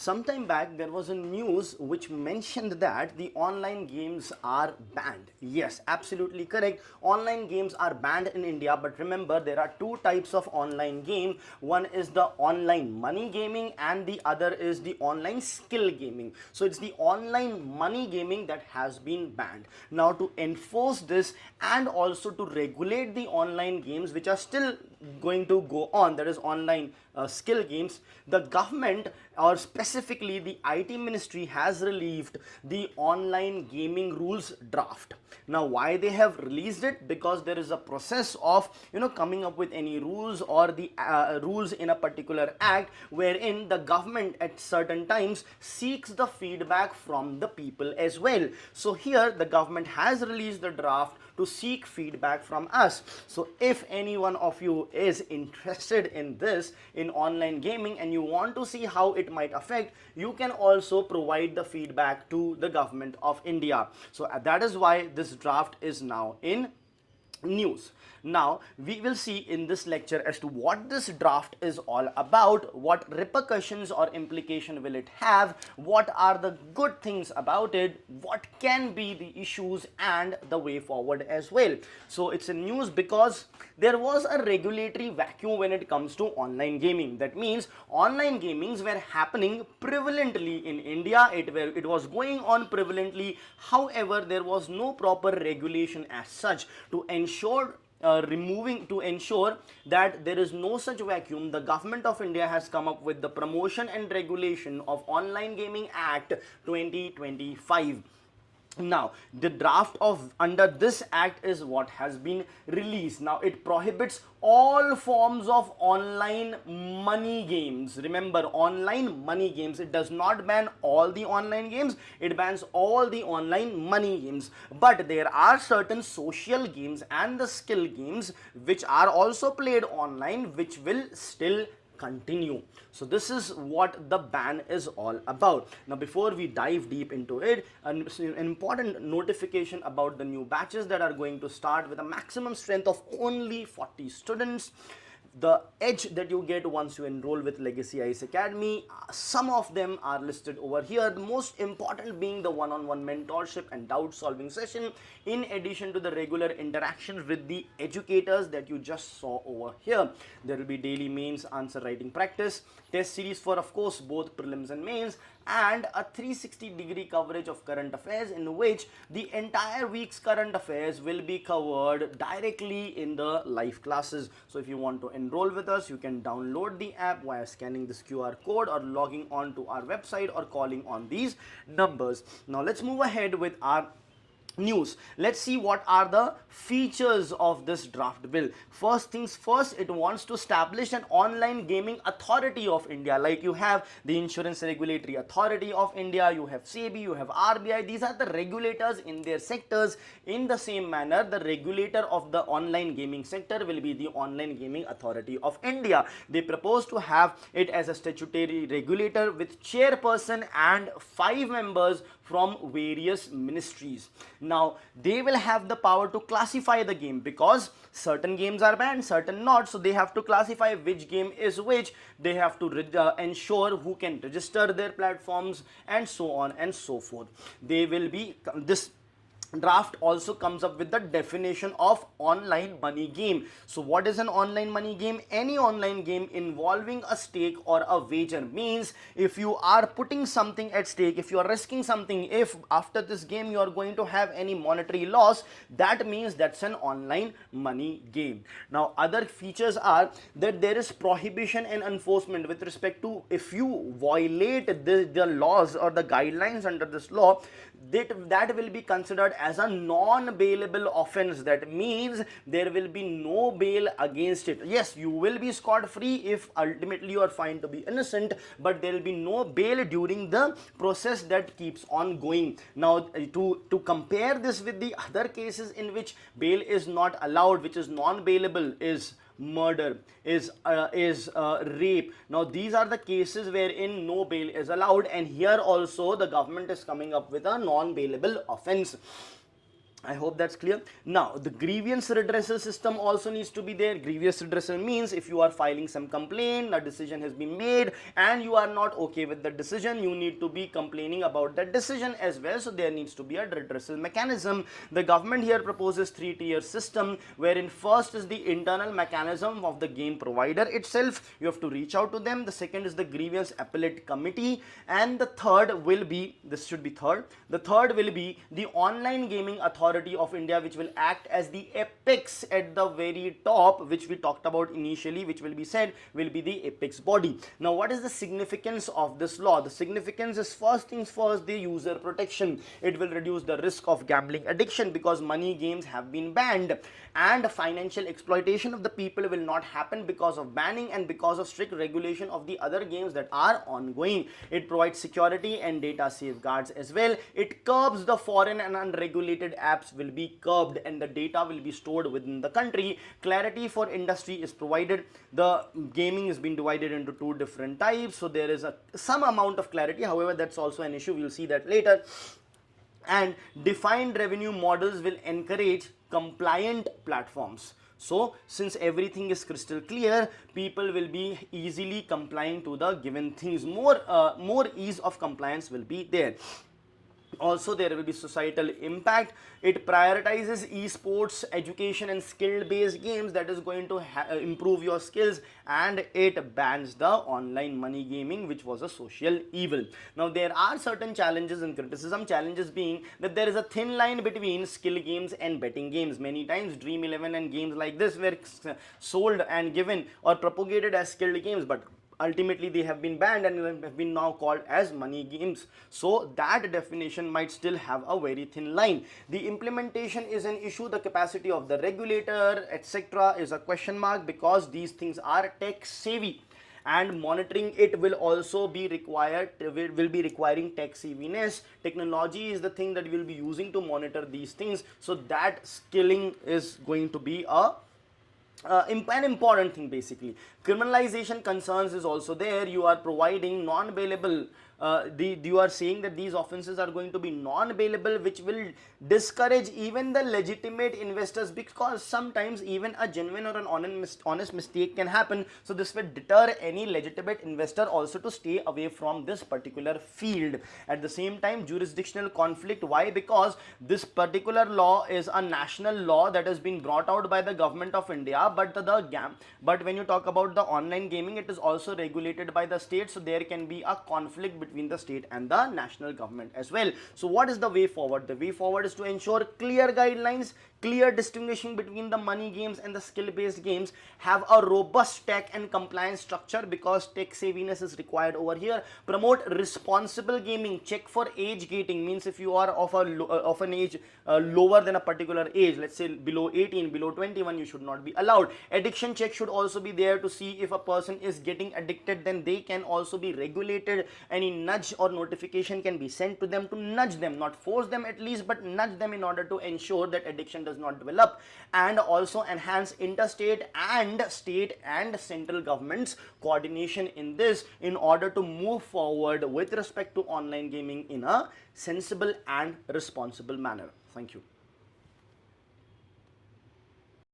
sometime back there was a news which mentioned that the online games are banned. Yes, absolutely correct. Online games are banned in India, but remember there are two types of online game. One is the online money gaming and the other is the online skill gaming. So it's the online money gaming that has been banned. Now to enforce this and also to regulate the online games which are still going to go on, that is online skill games, the government or specifically the IT ministry has released the online gaming rules draft. Now why they have released it? Because there is a process of coming up with any rules or the rules in a particular act wherein the government at certain times seeks the feedback from the people as well. So here the government has released the draft to seek feedback from us. So if any one of you is interested in this, in online gaming, and you want to see how it might affect, you can also provide the feedback to the government of India. So that is why this draft is now in news. Now we will see in this lecture as to what this draft is all about, what repercussions or implication will it have, what are the good things about it, what can be the issues and the way forward as well. So it's a news because there was a regulatory vacuum when it comes to online gaming. That means online gamings were happening prevalently in India. It was going on prevalently. However, there was no proper regulation as such to ensure to ensure that there is no such vacuum. The government of India has come up with the Promotion and Regulation of Online Gaming Act 2025. Now the draft of under this act is what has been released. Now it prohibits all forms of online money games. Remember, online money games. It does not ban all the online games, it bans all the online money games. But there are certain social games and the skill games which are also played online, which will still continue. So this is what the ban is all about. Now before we dive deep into it, an important notification about the new batches that are going to start with a maximum strength of only 40 students. The edge that you get once you enroll with Legacy IAS Academy, some of them are listed over here. The most important being the one-on-one mentorship and doubt solving session, in addition to the regular interactions with the educators that you just saw over here. There will be daily mains answer writing practice, test series for of course both prelims and mains, and a 360-degree coverage of current affairs in which the entire week's current affairs will be covered directly in the live classes. So if you want to enroll with us, you can download the app via scanning this QR code or logging on to our website or calling on these numbers. Now let's move ahead with our news. Let's see what are the features of this draft bill. First things first, it wants to establish an online gaming authority of India. Like you have the Insurance Regulatory Authority of India, you have SEBI, you have RBI. These are the regulators in their sectors. In the same manner, the regulator of the online gaming sector will be the Online Gaming Authority of India. They propose to have it as a statutory regulator with chairperson and 5 members from various ministries. Now they will have the power to classify the game because certain games are banned, certain not. So they have to classify which game is which. They have to ensure who can register their platforms and so on and so forth. They will be this draft also comes up with the definition of online money game. So what is an online money game? Any online game involving a stake or a wager. Means if you are putting something at stake, if you are risking something, if after this game you are going to have any monetary loss, that means that's an online money game. Now other features are that there is prohibition and enforcement with respect to if you violate the laws or the guidelines under this law, that will be considered as a non-bailable offense. That means there will be no bail against it. Yes, you will be scot free if ultimately you are found to be innocent, but there will be no bail during the process that keeps on going. Now to compare this with the other cases in which bail is not allowed, which is non-bailable, is murder, is rape. Now these are the cases wherein no bail is allowed, and here also the government is coming up with a non-bailable offense. I hope that's clear. Now, the grievance redressal system also needs to be there. Grievance redressal means if you are filing some complaint, a decision has been made and you are not okay with the decision, you need to be complaining about that decision as well. So there needs to be a redressal mechanism. The government here proposes 3-tier system, wherein first is the internal mechanism of the game provider itself. You have to reach out to them. The second is the grievance appellate committee, and the third will be, this should be third, the third will be the online gaming authority of India, which will act as the apex at the very top, which we talked about initially, which will be said will be the apex body. Now, what is the significance of this law? The significance is, first things first, the user protection. It will reduce the risk of gambling addiction because money games have been banned, and financial exploitation of the people will not happen because of banning and because of strict regulation of the other games that are ongoing. It provides security and data safeguards as well. It curbs the foreign and unregulated apps will be curbed and the data will be stored within the country. Clarity for industry is provided. The gaming has been divided into two different types, so there is some amount of clarity. However, that's also an issue, we'll see that later. And defined revenue models will encourage compliant platforms. So since everything is crystal clear, people will be easily complying to the given things. More ease of compliance will be there. Also, there will be societal impact. It prioritizes esports education and skill based games, that is going to improve your skills, and it bans the online money gaming, which was a social evil. Now, there are certain challenges and criticism. Challenges being that there is a thin line between skill games and betting games. Many times Dream 11 and games like this were sold and given or propagated as skilled games, but ultimately they have been banned and have been now called as money games. So that definition might still have a very thin line. The implementation is an issue. The capacity of the regulator, etc., is a question mark because these things are tech savvy, and monitoring it will also be required, will be requiring tech savviness. Technology is the thing that we will be using to monitor these things, so that skilling is going to be an important thing. Basically, criminalization concerns is also there. You are providing non-bailable, you are saying that these offenses are going to be non-bailable, which will discourage even the legitimate investors, because sometimes even a genuine or an honest mistake can happen. So this will deter any legitimate investor also to stay away from this particular field. At the same time, jurisdictional conflict. Why? Because this particular law is a national law that has been brought out by the government of India, but when you talk about the online gaming, it is also regulated by the state, so there can be a conflict between the state and the national government as well. So what is the way forward? The way forward is to ensure clear guidelines, clear distinguishing between the money games and the skill based games, have a robust tech and compliance structure because tech savviness is required over here. Promote responsible gaming. Check for age gating, means if you are of an age lower than a particular age, let's say below 18, below 21, you should not be allowed. Addiction check should also be there to see if a person is getting addicted, then they can also be regulated. Any nudge or notification can be sent to them to nudge them, not force them at least, but nudge them in order to ensure that addiction does not develop. And also enhance interstate and state and central governments coordination in this, in order to move forward with respect to online gaming in a sensible and responsible manner. Thank you.